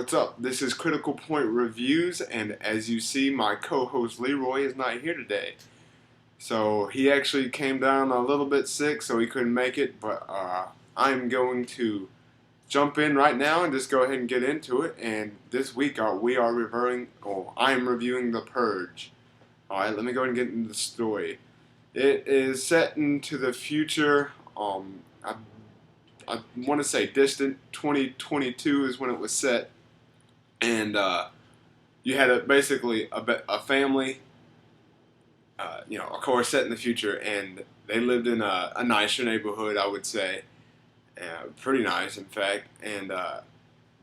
What's up? This is Critical Point Reviews, and as you see, my co-host Leroy is not here today. So he actually came down a little bit sick, so he couldn't make it, but I'm going to jump in right now and just go ahead and get into it. And this week I'm reviewing The Purge. Alright, let me go ahead and get into the story. It is set into the future. I want to say distant 2022 is when it was set, and you had basically a family, of course, set in the future, and they lived in a nicer neighborhood, I would say, pretty nice, in fact. And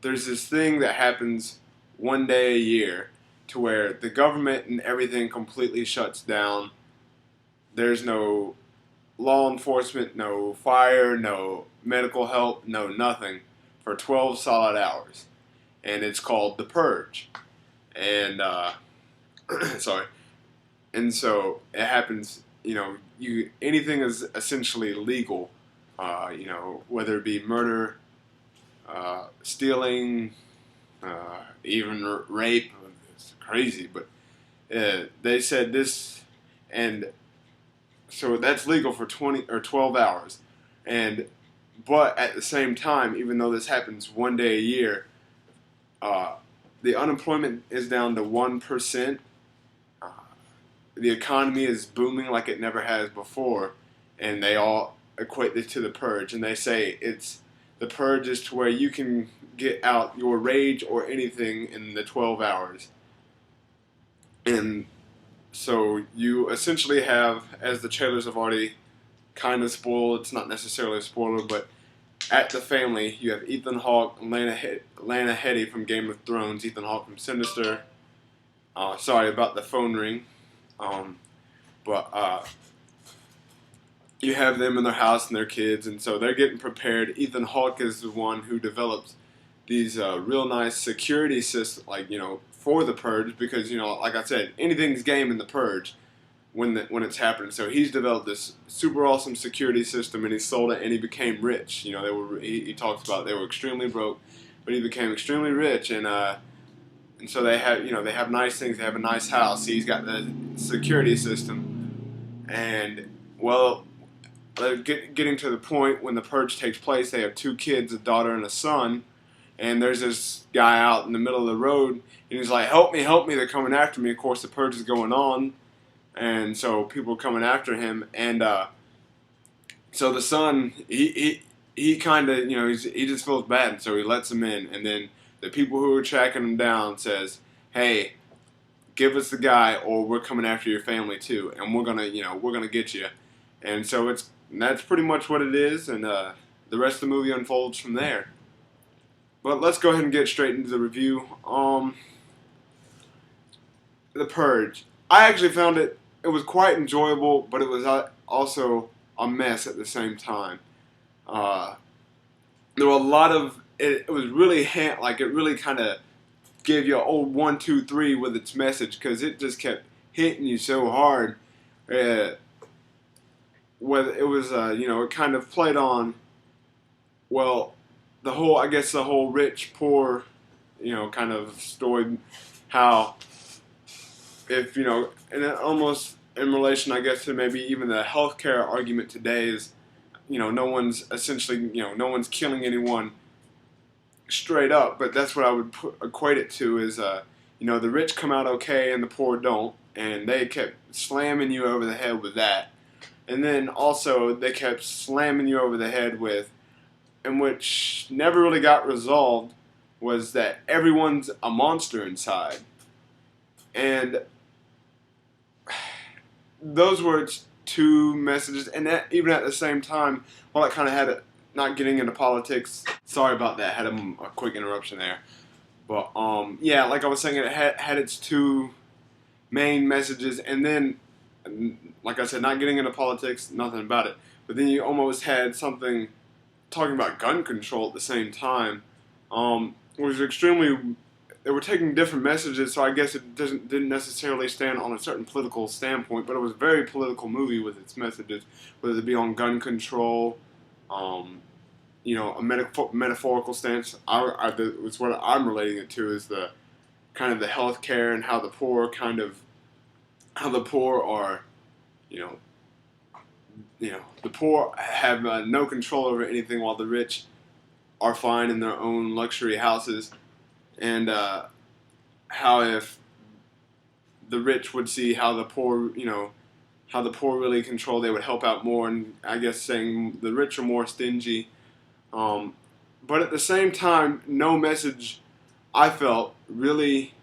there's this thing that happens one day a year, to where the government and everything completely shuts down. There's no law enforcement, no fire, no medical help, no nothing for 12 solid hours. And it's called The Purge. And, sorry. And so it happens, anything is essentially legal, whether it be murder, stealing, even rape. It's crazy, but they said this, and so that's legal for 20 or 12 hours. But at the same time, even though this happens one day a year, the unemployment is down to 1%. The economy is booming like it never has before, and they all equate this to the purge. And they say the purge is to where you can get out your rage or anything in the 12 hours. And so you essentially have, as the trailers have already kind of spoiled, it's not necessarily a spoiler, but at the family, you have Ethan Hawke, Lana Headey from Game of Thrones, Ethan Hawke from Sinister. Sorry about the phone ring. But you have them in their house and their kids, and so they're getting prepared. Ethan Hawke is the one who develops these real nice security systems, for the purge, because like I said, anything's game in the purge when it's happening. So he's developed this super awesome security system, and he sold it, and he became rich. He talks about they were extremely broke, but he became extremely rich, and so they have nice things. They have a nice house. He's got the security system, and getting to the point when the purge takes place, they have two kids, a daughter and a son. And there's this guy out in the middle of the road, and he's like, help me, they're coming after me. Of course, the purge is going on, and so people are coming after him. And so the son, he kind of, he just feels bad, and so he lets him in. And then the people who are tracking him down says, hey, give us the guy, or we're coming after your family too, and we're gonna get you. And so that's pretty much what it is, and the rest of the movie unfolds from there. But let's go ahead and get straight into the review. The Purge. I actually found it was quite enjoyable, but it was also a mess at the same time. There were a lot of it was really it really kind of gave you an old 1, 2, 3 with its message, because it just kept hitting you so hard. Whether it was it kind of played on, the whole rich poor kind of story, how if and it almost in relation, I guess, to maybe even the healthcare argument today is no one's killing anyone straight up, but that's what I would equate it to is the rich come out okay and the poor don't, and they kept slamming you over the head with that. And then also they kept slamming you over the head with, and which never really got resolved, was that everyone's a monster inside. And those were two messages, and that even at the same time, while it kind of had it, not getting into politics. Sorry about that, had a quick interruption there. But like I was saying, it had its two main messages, and then, like I said, not getting into politics, nothing about it. But then you almost had something talking about gun control at the same time. It was they were taking different messages, so I guess it didn't necessarily stand on a certain political standpoint, but it was a very political movie with its messages, whether it be on gun control, a metaphorical stance. It's what I'm relating it to is the kind of the healthcare and how the poor are, you know, the poor have no control over anything while the rich are fine in their own luxury houses, and how if the rich would see how the poor, how the poor really control, they would help out more, and I guess saying the rich are more stingy. Um, but at the same time, no message I felt really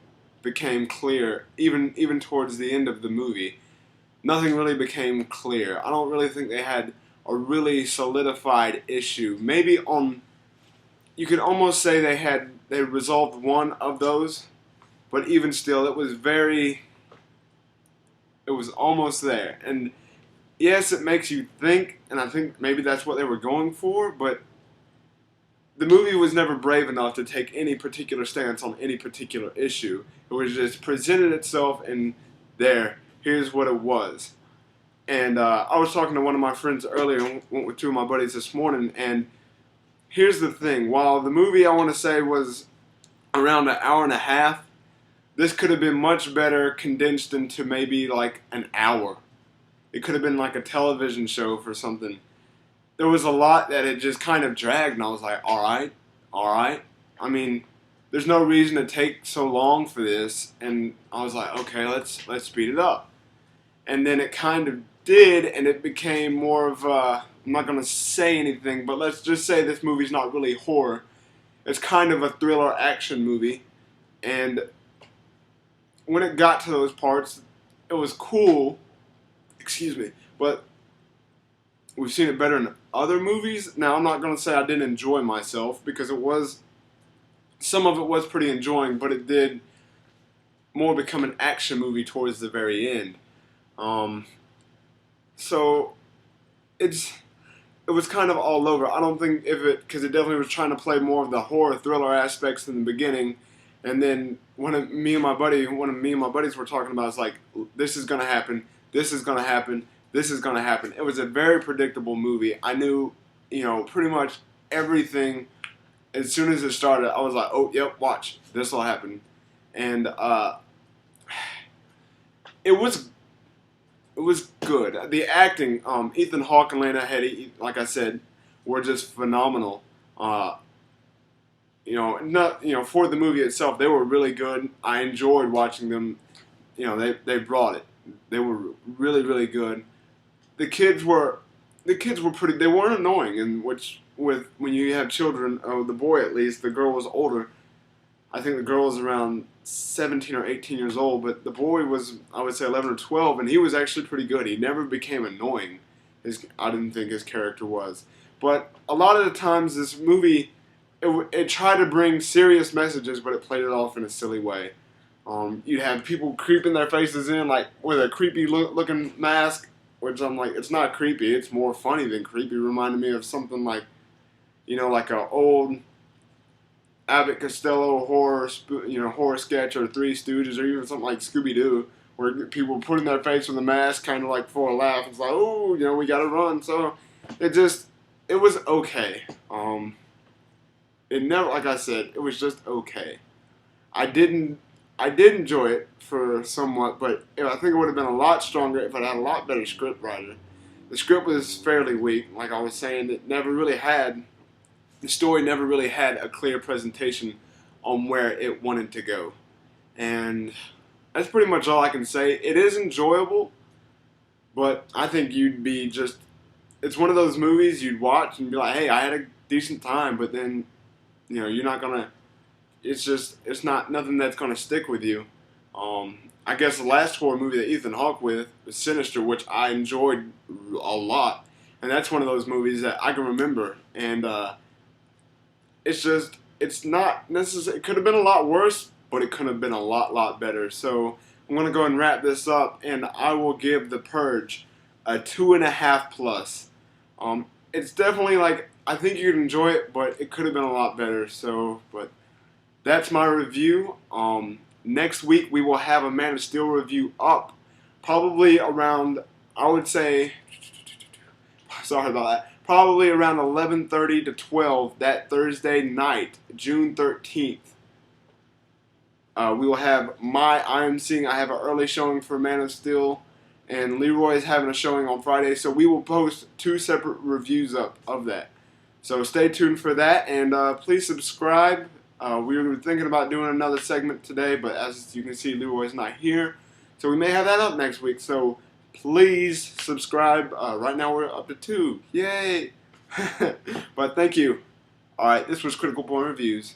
became clear, even towards the end of the movie. Nothing really became clear. I don't really think they had a really solidified issue. Maybe you could almost say they resolved one of those, but even still, it was almost there. And yes, it makes you think, and I think maybe that's what they were going for, but the movie was never brave enough to take any particular stance on any particular issue. It was just presented itself, and here's what it was. And I was talking to one of my friends earlier, went with two of my buddies this morning, and here's the thing. While the movie, I want to say, was around an hour and a half, this could have been much better condensed into maybe like an hour. It could have been like a television show for something. There was a lot that it just kind of dragged, and I was like, all right. I mean, there's no reason to take so long for this, and I was like, okay, let's speed it up. And then it kind of did, and it became more of a, I'm not going to say anything, but let's just say this movie's not really horror. It's kind of a thriller action movie, and when it got to those parts, it was cool, but we've seen it better in other movies. Now, I'm not going to say I didn't enjoy myself, because some of it was pretty enjoying, but it did more become an action movie towards the very end. So it was kind of all over. I don't think because it definitely was trying to play more of the horror thriller aspects in the beginning, and then one of me and my buddies were talking about, it's like, this is gonna happen, this is gonna happen, this is gonna happen. It was a very predictable movie. I knew, pretty much everything. As soon as it started, I was like, oh, yep, watch, this will happen. And it was good. The acting, Ethan Hawke and Lena Headey, like I said, were just phenomenal. For the movie itself, they were really good. I enjoyed watching them. They brought it. They were really, really good. The kids were pretty. They weren't annoying, and when you have children, the boy at least, the girl was older. I think the girl was around 17 or 18 years old, but the boy was, I would say, 11 or 12, and he was actually pretty good. He never became annoying. I didn't think his character was. But a lot of the times, this movie, it tried to bring serious messages, but it played it off in a silly way. You'd have people creeping their faces in, like, with a creepy looking mask, which I'm like, it's not creepy. It's more funny than creepy. It reminded me of something like, like an old Abbott Costello horror sketch, or Three Stooges, or even something like Scooby-Doo, where people were putting their face with a mask, kind of like for a laugh. It's like, oh, we gotta run. So it was okay. It never, like I said, it was just okay. I did enjoy it for somewhat, but I think it would have been a lot stronger if it had a lot better script writer. The script was fairly weak. Like I was saying, the story never really had a clear presentation on where it wanted to go. And that's pretty much all I can say. It is enjoyable, but I think it's one of those movies you'd watch and be like, hey, I had a decent time, but then, you're not gonna, it's not nothing that's gonna stick with you. I guess the last horror movie that Ethan Hawke was Sinister, which I enjoyed a lot. And that's one of those movies that I can remember. And, it's not necessarily, it could have been a lot worse, but it could have been a lot better. So I'm going to go ahead and wrap this up, and I will give The Purge a 2.5 plus. It's definitely I think you'd enjoy it, but it could have been a lot better. So, but that's my review. Next week we will have a Man of Steel review up, probably around, I would say, sorry about that, probably around 11:30 to 12 that Thursday night, June 13th. We will have I have an early showing for Man of Steel, and Leroy is having a showing on Friday. So we will post 2 separate reviews up of that. So stay tuned for that, and please subscribe. We were thinking about doing another segment today, but as you can see, Leroy's not here. So we may have that up next week. So please subscribe. Right now we're up to 2. Yay! But thank you. All right, this was Critical Point Reviews.